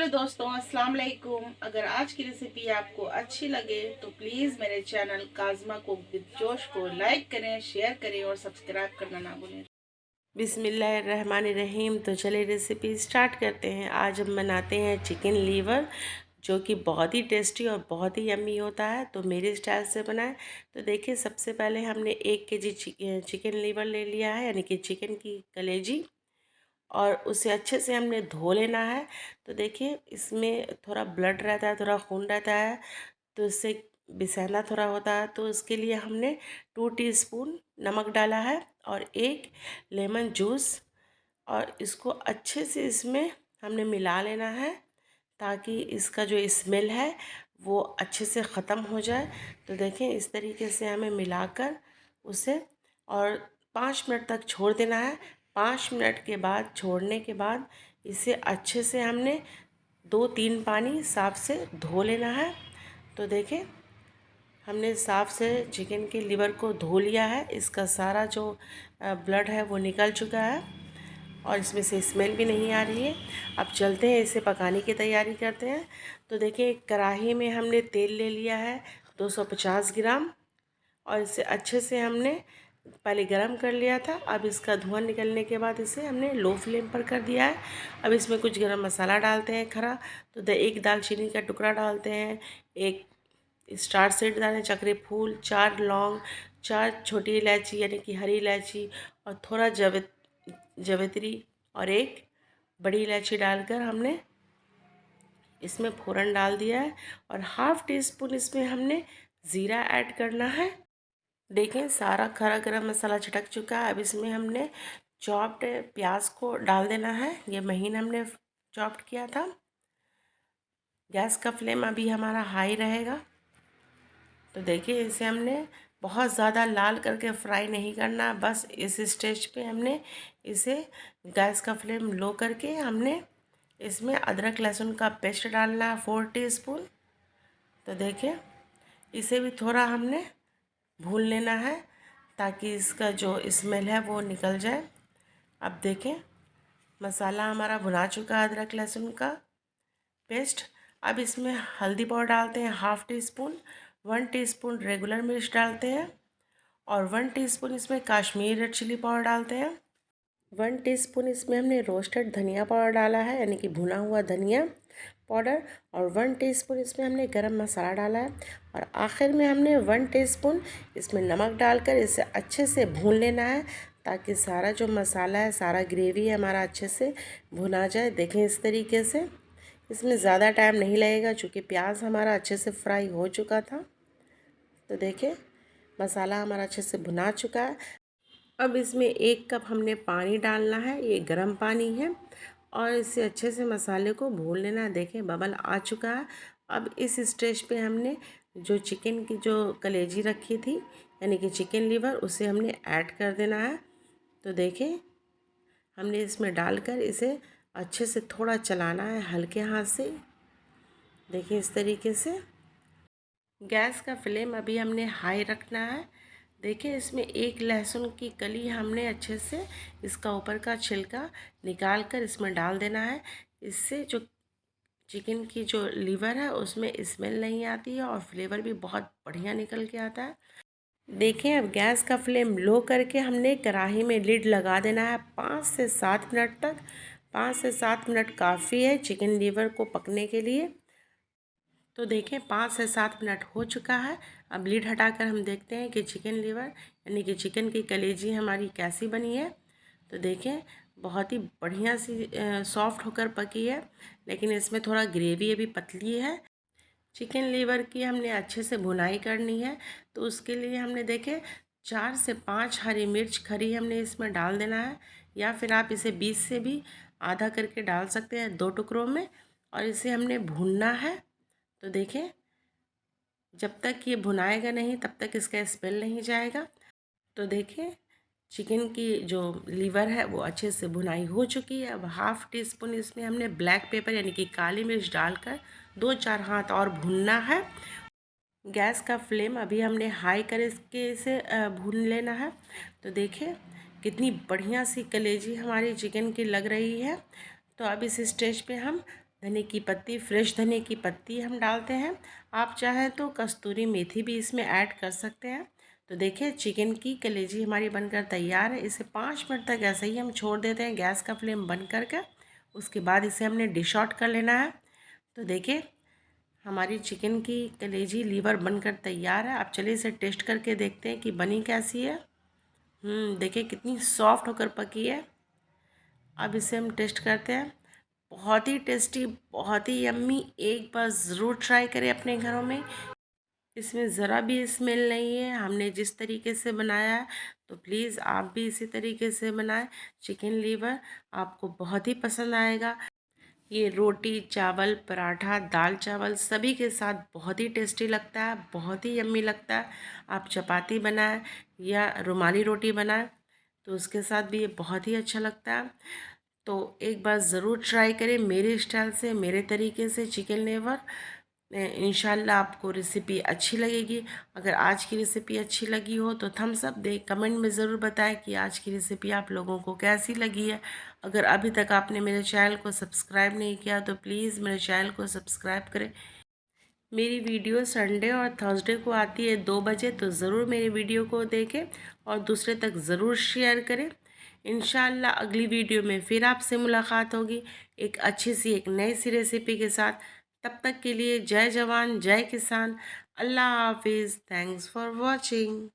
दोस्तों, अस्सलाम वालेकुम। अगर आज की रेसिपी आपको अच्छी लगे तो प्लीज़ मेरे चैनल काज़मा कुक विद जोश को लाइक करें, शेयर करें और सब्सक्राइब करना ना भूलें। बिस्मिल्लाहिर्रहमानिर्रहीम। तो चलिए रेसिपी स्टार्ट करते हैं। आज हम बनाते हैं चिकन लीवर, जो कि बहुत ही टेस्टी और बहुत ही यम्मी होता है। तो मेरे स्टाइल से बनाएं। तो देखिए, सबसे पहले हमने 1 kg चिकन लीवर ले लिया है, यानी कि चिकन की कलेजी, और उसे अच्छे से हमने धो लेना है। तो देखिए, इसमें थोड़ा ब्लड रहता है, थोड़ा खून रहता है, तो इससे बिसैना थोड़ा होता है। तो इसके लिए हमने 2 टीस्पून नमक डाला है और 1 लेमन जूस, और इसको अच्छे से इसमें हमने मिला लेना है, ताकि इसका जो स्मेल है वो अच्छे से ख़त्म हो जाए। तो देखें, इस तरीके से हमें मिलाकर उसे और 5 मिनट तक छोड़ देना है। 5 मिनट के बाद, छोड़ने के बाद, इसे अच्छे से हमने 2-3 पानी साफ से धो लेना है। तो देखें, हमने साफ से चिकन के लिवर को धो लिया है। इसका सारा जो ब्लड है वो निकल चुका है और इसमें से स्मेल भी नहीं आ रही है। अब चलते हैं, इसे पकाने की तैयारी करते हैं। तो देखिए, एक कढ़ाई में हमने तेल ले लिया है 250 ग्राम, और इसे अच्छे से हमने पहले गरम कर लिया था। अब इसका धुआं निकलने के बाद इसे हमने लो फ्लेम पर कर दिया है। अब इसमें कुछ गरम मसाला डालते हैं खड़ा। तो 1 दालचीनी का टुकड़ा डालते हैं, 1 स्टार सीड डालें, चक्री फूल, 4 लौंग, 4 छोटी इलायची यानी कि हरी इलायची, और थोड़ा जवित्री, और 1 बड़ी इलायची डालकर हमने इसमें फ़ौरन डाल दिया है। और हाफ़ टी स्पून इसमें हमने ज़ीरा ऐड करना है। देखें, सारा खड़ा गरम मसाला छटक चुका है। अब इसमें हमने चॉप्ड प्याज को डाल देना है। ये महीन हमने चॉप्ड किया था। गैस का फ्लेम अभी हमारा हाई रहेगा। तो देखिए, इसे हमने बहुत ज़्यादा लाल करके फ्राई नहीं करना, बस इस स्टेज पे हमने इसे गैस का फ्लेम लो करके हमने इसमें अदरक लहसुन का पेस्ट डालना है 4 टीस्पून। तो देखिए, इसे भी थोड़ा हमने भून लेना है, ताकि इसका जो स्मेल है वो निकल जाए। अब देखें, मसाला हमारा भुना चुका है, अदरक लहसुन का पेस्ट। अब इसमें हल्दी पाउडर डालते हैं half tea spoon, 1 teaspoon regular मिर्च डालते हैं, और 1 टीस्पून इसमें कश्मीरी रेड चिली पाउडर डालते हैं। 1 टीस्पून इसमें हमने रोस्टेड धनिया पाउडर डाला है, यानी कि भुना हुआ धनिया पाउडर, और 1 टीस्पून इसमें हमने गरम मसाला डाला है, और आखिर में हमने 1 टीस्पून इसमें नमक डालकर इसे अच्छे से भून लेना है, ताकि सारा जो मसाला है, सारा ग्रेवी है हमारा अच्छे से भुना जाए। देखें, इस तरीके से इसमें ज़्यादा टाइम नहीं लगेगा, चूँकि प्याज हमारा अच्छे से फ्राई हो चुका था। तो देखिए, मसाला हमारा अच्छे से भुना चुका है। अब इसमें 1 कप हमने पानी डालना है, ये गर्म पानी है, और इसे अच्छे से मसाले को भून लेना है। देखें, बबल आ चुका है। अब इस स्टेज पे हमने जो चिकन की जो कलेजी रखी थी, यानी कि चिकन लीवर, उसे हमने ऐड कर देना है। तो देखें, हमने इसमें डालकर इसे अच्छे से थोड़ा चलाना है हल्के हाथ से। देखिए, इस तरीके से गैस का फ्लेम अभी हमने हाई रखना है। देखिए, इसमें 1 लहसुन की कली हमने अच्छे से इसका ऊपर का छिलका निकाल कर इसमें डाल देना है। इससे जो चिकन की जो लीवर है उसमें स्मेल नहीं आती है, और फ्लेवर भी बहुत बढ़िया निकल के आता है। देखें, अब गैस का फ्लेम लो करके हमने कढ़ाई में लिड लगा देना है 5 से 7 मिनट तक। 5 से 7 मिनट काफ़ी है चिकन लीवर को पकने के लिए। तो देखें, 5 से 7 मिनट हो चुका है। अब लीड हटाकर हम देखते हैं कि चिकन लीवर, यानी कि चिकन की कलेजी हमारी कैसी बनी है। तो देखें, बहुत ही बढ़िया सी सॉफ्ट होकर पकी है, लेकिन इसमें थोड़ा ग्रेवी अभी पतली है। चिकन लीवर की हमने अच्छे से भुनाई करनी है, तो उसके लिए हमने देखे 4 से 5 हरी मिर्च खरी हमने इसमें डाल देना है, या फिर आप इसे 20 से भी आधा करके डाल सकते हैं 2 टुकड़ों में, और इसे हमने भूनना है। तो देखें, जब तक ये भुनाएगा नहीं तब तक इसका स्मेल नहीं जाएगा। तो देखिए, चिकन की जो लीवर है वो अच्छे से भुनाई हो चुकी है। अब हाफ़ टी स्पून इसमें हमने ब्लैक पेपर, यानी कि काली मिर्च डालकर 2-4 हाथ और भूनना है। गैस का फ्लेम अभी हमने हाई करके इसे भून लेना है। तो देखिए, कितनी बढ़िया सी कलेजी हमारी चिकन की लग रही है। तो अब इस स्टेज पे हम धनिया की पत्ती, फ्रेश धनिया की पत्ती हम डालते हैं। आप चाहें तो कस्तूरी मेथी भी इसमें ऐड कर सकते हैं। तो देखिए चिकन की कलेजी हमारी बनकर तैयार है। इसे 5 मिनट तक ऐसे ही हम छोड़ देते हैं गैस का फ्लेम बंद करके। उसके बाद इसे हमने डिश आउट कर लेना है। तो देखिए हमारी चिकन की कलेजी लीवर बनकर तैयार है। आप चलिए इसे टेस्ट करके देखते हैं कि बनी कैसी है। देखिए कितनी सॉफ्ट होकर पकी है। अब इसे हम टेस्ट करते हैं। बहुत ही टेस्टी, बहुत ही यम्मी। एक बार ज़रूर ट्राई करें अपने घरों में। इसमें ज़रा भी स्मेल नहीं है हमने जिस तरीके से बनाया है। तो प्लीज़ आप भी इसी तरीके से बनाएं। चिकन लीवर आपको बहुत ही पसंद आएगा। ये रोटी, चावल, पराठा, दाल चावल सभी के साथ बहुत ही टेस्टी लगता है, बहुत ही यम्मी लगता है। आप चपाती बनाएं या रुमाली रोटी बनाएं तो उसके साथ भी ये बहुत ही अच्छा लगता है। तो एक बार ज़रूर ट्राई करें मेरे स्टाइल से, मेरे तरीके से चिकन लीवर। इंशाल्लाह आपको रेसिपी अच्छी लगेगी। अगर आज की रेसिपी अच्छी लगी हो तो थम्स अप दें, कमेंट में ज़रूर बताएं कि आज की रेसिपी आप लोगों को कैसी लगी है। अगर अभी तक आपने मेरे चैनल को सब्सक्राइब नहीं किया तो प्लीज़ मेरे चैनल को सब्सक्राइब करें। मेरी वीडियो संडे और थर्सडे को आती है 2 बजे, तो ज़रूर मेरी वीडियो को देखें और दूसरे तक ज़रूर शेयर करें। इंशाल्लाह अगली वीडियो में फिर आपसे मुलाकात होगी एक अच्छी सी, एक नई सी रेसिपी के साथ। तब तक के लिए जय जवान जय किसान। अल्लाह हाफिज़। Thanks for watching.